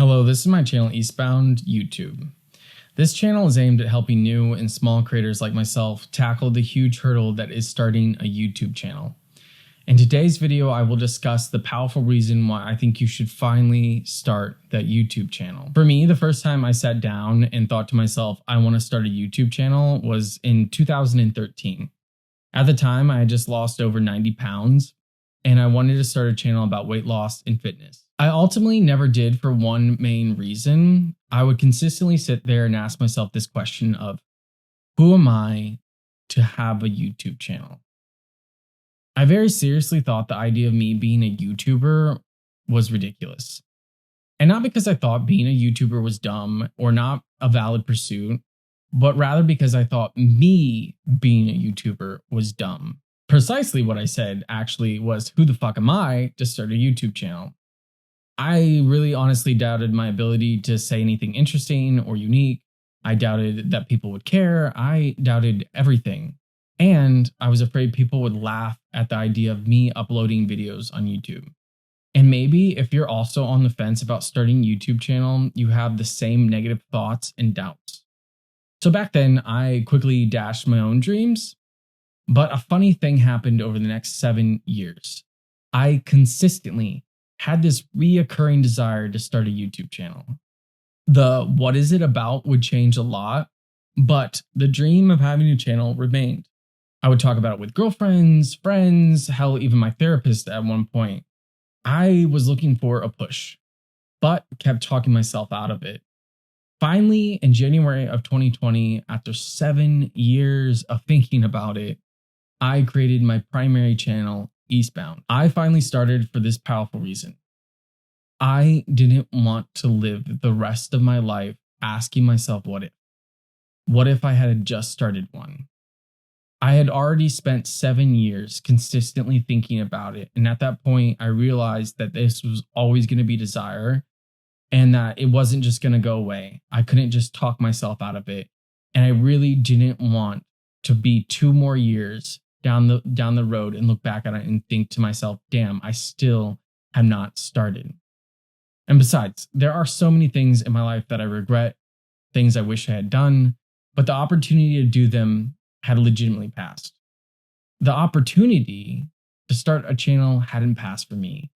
Hello, this is my channel Eastbound YouTube. This channel is aimed at helping new and small creators like myself tackle the huge hurdle that is starting a YouTube channel. In today's video, I will discuss the powerful reason why I think you should finally start that YouTube channel. For me, the first time I sat down and thought to myself, I want to start a YouTube channel was in 2013. At the time, I had just lost over 90 pounds and I wanted to start a channel about weight loss and fitness. I ultimately never did for one main reason. I would consistently sit there and ask myself this question of, who am I to have a YouTube channel? I very seriously thought the idea of me being a YouTuber was ridiculous. And not because I thought being a YouTuber was dumb or not a valid pursuit, but rather because I thought me being a YouTuber was dumb. Precisely what I said actually was, who the fuck am I to start a YouTube channel? I really honestly doubted my ability to say anything interesting or unique. I doubted that people would care. I doubted everything. And I was afraid people would laugh at the idea of me uploading videos on YouTube. And maybe if you're also on the fence about starting a YouTube channel, you have the same negative thoughts and doubts. So back then, I quickly dashed my own dreams. But a funny thing happened over the next 7 years. I consistently had this reoccurring desire to start a YouTube channel. The what is it about would change a lot, but the dream of having a channel remained. I would talk about it with girlfriends, friends, hell, even my therapist at one point. I was looking for a push, but kept talking myself out of it. Finally, in January of 2020, after 7 years of thinking about it, I created my primary channel, Eastbound. I finally started for this powerful reason. I didn't want to live the rest of my life asking myself, what if? What if I had just started one? I had already spent 7 years consistently thinking about it. And at that point, I realized that this was always going to be desire and that it wasn't just going to go away. I couldn't just talk myself out of it. And I really didn't want to be 2 more years down the road and look back at it and think to myself, damn, I still have not started. And besides, there are so many things in my life that I regret, things I wish I had done, but the opportunity to do them had legitimately passed. The opportunity to start a channel hadn't passed for me,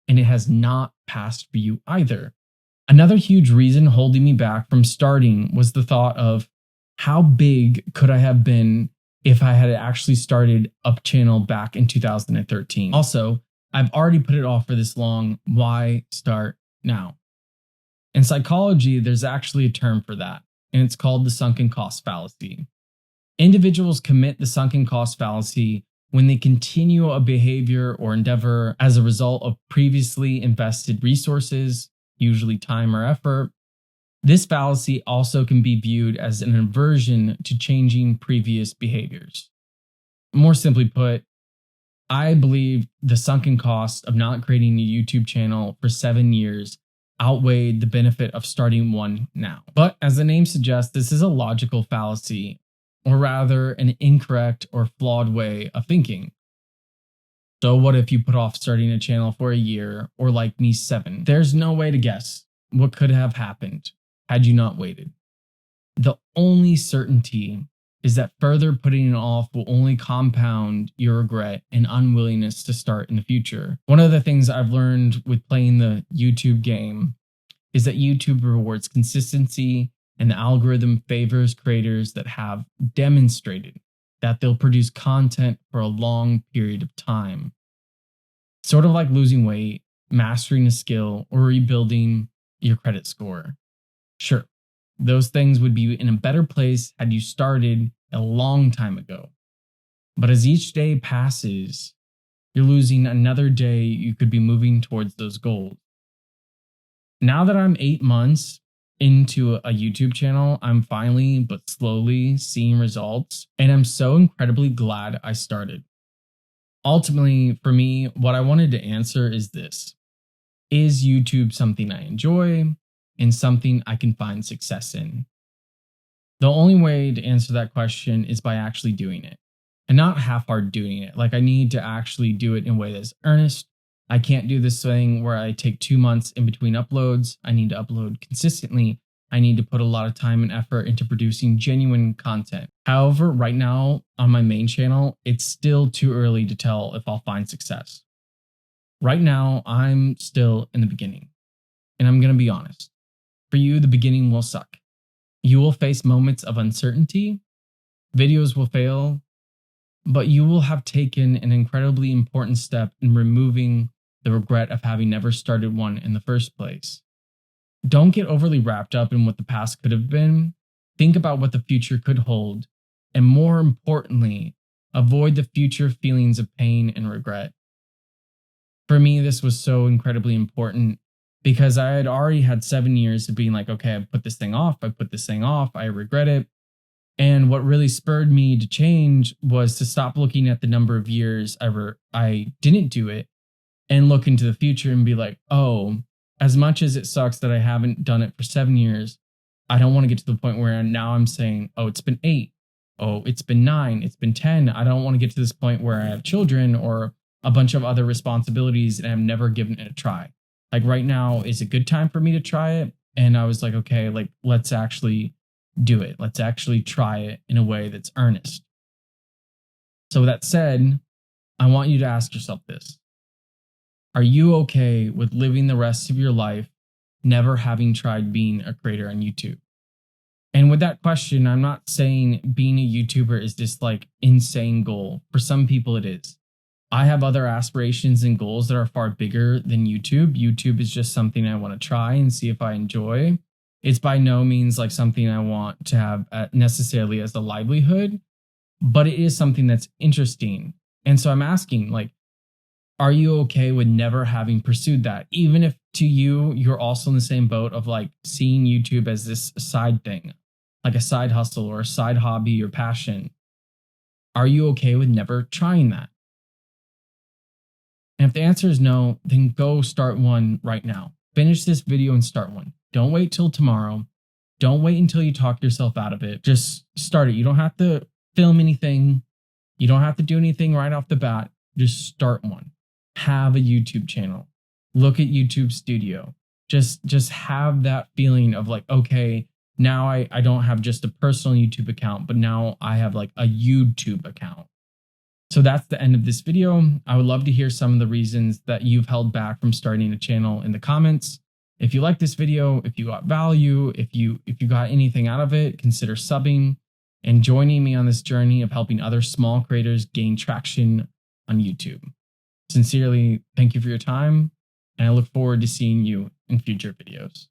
and it has not passed for you either. Another huge reason holding me back from starting was the thought of, how big could I have been if I had actually started a channel back in 2013. Also, I've already put it off for this long. Why start now? In psychology, there's actually a term for that, and it's called the sunken cost fallacy. Individuals commit the sunken cost fallacy when they continue a behavior or endeavor as a result of previously invested resources, usually time or effort. This fallacy also can be viewed as an aversion to changing previous behaviors. More simply put, I believe the sunken cost of not creating a YouTube channel for 7 years outweighed the benefit of starting one now. But as the name suggests, this is a logical fallacy, or rather an incorrect or flawed way of thinking. So what if you put off starting a channel for a year, or like me, 7? There's no way to guess what could have happened had you not waited. The only certainty is that further putting it off will only compound your regret and unwillingness to start in the future. One of the things I've learned with playing the YouTube game is that YouTube rewards consistency, and the algorithm favors creators that have demonstrated that they'll produce content for a long period of time. Sort of like losing weight, mastering a skill, or rebuilding your credit score. Sure, those things would be in a better place had you started a long time ago. But as each day passes, you're losing another day you could be moving towards those goals. Now that I'm 8 months into a YouTube channel, I'm finally but slowly seeing results, and I'm so incredibly glad I started. Ultimately, for me, what I wanted to answer is this. Is YouTube something I enjoy and something I can find success in? The only way to answer that question is by actually doing it, and not half-hard doing it. Like, I need to actually do it in a way that's earnest, I can't do this thing where I take 2 months in between uploads. I need to upload consistently. I need to put a lot of time and effort into producing genuine content. However, right now on my main channel, it's still too early to tell if I'll find success. Right now, I'm still in the beginning. And I'm going to be honest. For you, the beginning will suck. You will face moments of uncertainty. Videos will fail. But you will have taken an incredibly important step in removing the regret of having never started one in the first place. Don't get overly wrapped up in what the past could have been. Think about what the future could hold. And more importantly, avoid the future feelings of pain and regret. For me, this was so incredibly important because I had already had 7 years of being like, okay, I put this thing off. I regret it. And what really spurred me to change was to stop looking at the number of years I didn't do it and look into the future and be like, oh, as much as it sucks that I haven't done it for 7 years, I don't want to get to the point where now I'm saying, oh, it's been 8. Oh, it's been 9. It's been 10. I don't want to get to this point where I have children or a bunch of other responsibilities and I've never given it a try. Like right now is a good time for me to try it. And I was like, okay, like let's actually do it. Let's actually try it in a way that's earnest. So with that said, I want you to ask yourself this. Are you okay with living the rest of your life never having tried being a creator on YouTube? And with that question, I'm not saying being a YouTuber is this like insane goal. For some people it is. I have other aspirations and goals that are far bigger than YouTube. YouTube is just something I want to try and see if I enjoy. It's by no means like something I want to have necessarily as a livelihood, but it is something that's interesting. And so I'm asking, like, are you okay with never having pursued that? Even if to you, you're also in the same boat of like seeing YouTube as this side thing, like a side hustle or a side hobby or passion. Are you okay with never trying that? And if the answer is no, then go start one right now. Finish this video and start one. Don't wait till tomorrow. Don't wait until you talk yourself out of it. Just start it. You don't have to film anything. You don't have to do anything right off the bat. Just start one. Have a YouTube channel. Look at YouTube Studio. Just have that feeling of like, okay, now I don't have just a personal YouTube account, but now I have like a YouTube account. So that's the end of this video. I would love to hear some of the reasons that you've held back from starting a channel in the comments. If you like this video, if you got value, if you got anything out of it, consider subbing and joining me on this journey of helping other small creators gain traction on YouTube. Sincerely, thank you for your time, and I look forward to seeing you in future videos.